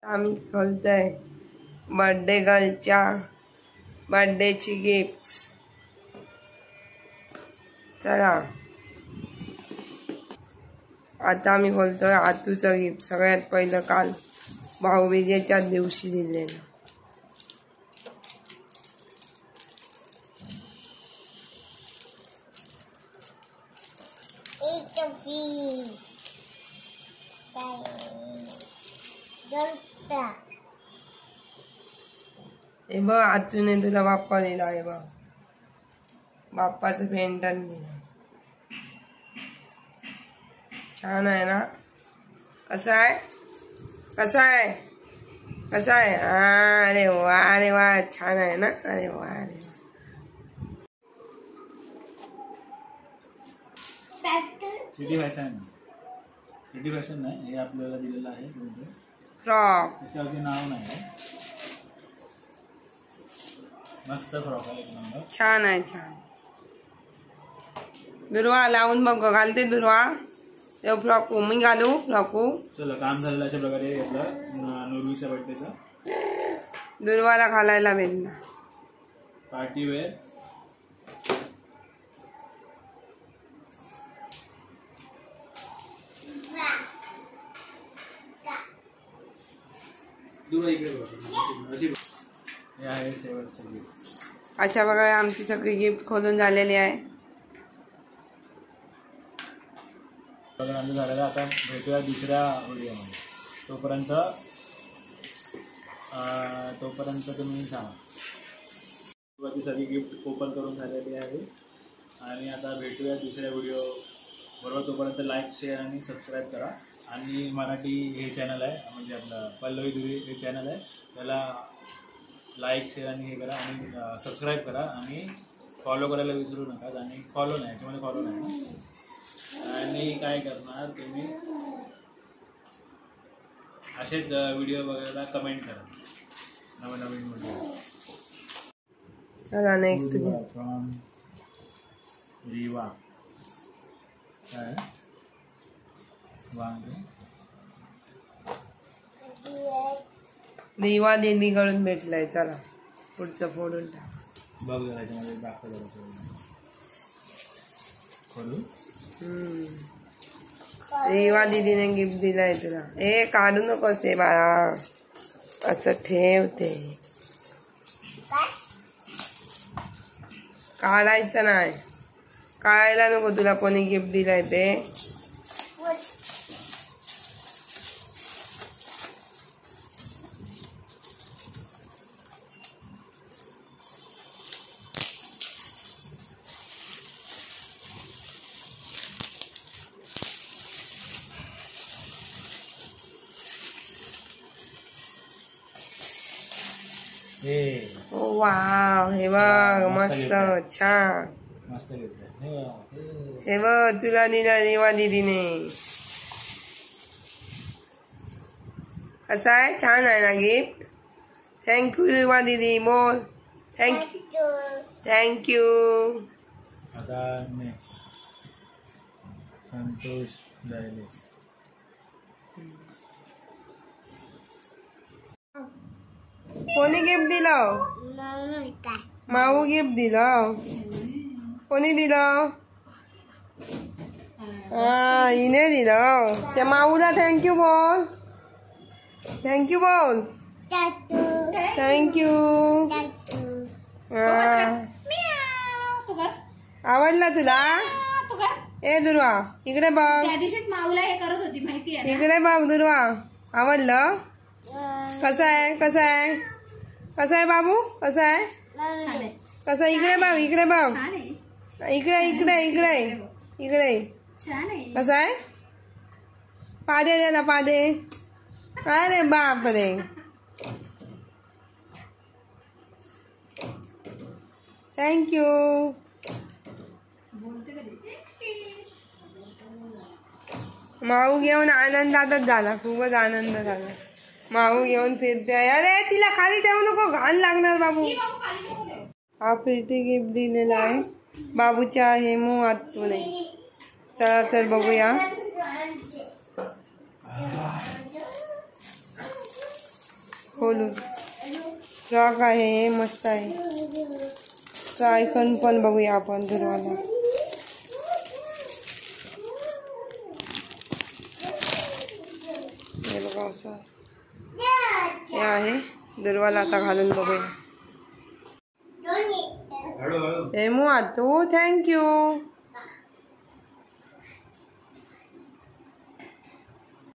आम्ही खोलतोय birthday गर्लच्या बर्थडेची gift. चला आता आम्ही खोलतोय आतूचं गिफ्ट। सगळ्यात पहिलं काल भाऊबीजेच्या दिवशी दिलेलं। हे बघ आतूने तुला बाप्पा दिला आहे बघ, बाप्पाचं पेंटन दिलं। छान आहे ना? कसं आहे कसं आहे कसं आहे? अरे वा अरे वा छान आहे ना? अरे वा अरे सिटी फॅशन नाही, हे आपल्याला दिलेलं आहे फ्रॉक। त्याच्यावरती नाव नाही, मस्त फ्रॉक आहे, एक नंबर छान आहे छान। दुर्वा लावून बघ, घालते दुर्वा ते फ्रॉक। मी घालू फ्रॉकू? चला काम झालेलं अशा प्रकारे घेतलं नोरवीच्या बर्थडेचा। दुर्वाला घालायला भेटला पार्टी वेअर। हे आहे शेवटचं गिफ्ट। अशा प्रकारे आमची सगळी गिफ्ट खोलून झालेली आहे। आमचं झालेलं। आता भेटूया दुसऱ्या व्हिडिओमध्ये। तोपर्यंत तुम्ही सांगा। सगळी गिफ्ट ओपन करून झालेली आहे आणि आता भेटूया दुसऱ्या व्हिडिओ बरोबर। तोपर्यंत लाईक शेअर आणि सबस्क्राईब करा। आणि मराठी हे चॅनल आहे, म्हणजे आपलं पल्लवी दुरी हे चॅनल आहे, त्याला लाईक शेअर आणि हे करा आणि सबस्क्राईब करा आणि फॉलो करायला विसरू नका। आणि फॉलो नाही, याच्यामध्ये फॉलो नाही ना। आणि काय करणार तुम्ही, असेच व्हिडिओ बघायला कमेंट करा नवीन व्हिडिओ। चला नेक्स्ट फ्रॉम रिवा काय रिवा दीदीकडून भेटलाय। चला पुढचं फोडून टाक। बघ जरा याच्यामध्ये दाखव खोलू। रिवा दीदीने गिफ्ट दिलाय तुला। ए काढू नकोस ते बाळा, असं ठेवते, काढायचं नाही, काढायला नको। तुला कोणी गिफ्ट दिलाय ते वाव। हे बघ मस्त छान, मस्त घेतलं। हे बघ तुला दिला रिवा दीदीने। कसं आहे? छान आहे ना गिफ्ट? थँक्यू रिवा दीदी, बोल थँक्यू। आता नेक्स्ट संतोष जायले। कोणी गिफ्ट दिलं? माऊ गिफ्ट दिलं। कोणी दिलं? हिने दिलं। त्या माऊला थँक्यू बोल, थँक्यू बोल, थँक्यू। आवडला तुला? ए दुर्वा इकडे बघ, त्या दिवशीच माऊला हे करत होती माहिती आहे, इकडे बघ दुर्वा, आवडलं? कसं आहे कसं आहे कसं आहे बाबू? कसं आहे कसं? इकडे बघ इकडे बघ, इकडे इकडे इकडे इकडे कसं आहे? पादे दे ना पादे। अरे बाप रे, थँक्यू। माऊ घेऊन आनंदातच झाला, खूपच आनंद झाला। माऊ घेऊन फिरते। अरे तिला खाली ठेवू नको, घाण लागणार बाबू। हा प्रीती गिफ्ट दिलेला आहे बाबूच्या हेमू आतूने। चला तर बघूया। खोलून फ्रॉक आहे, मस्त आहे. तो आयकॉन पण बघूया आपण दुर्वाला. हे बघा असं हे आहे दुर्वाला. आता घालून बघूया. हे मो आतो थँक्यू.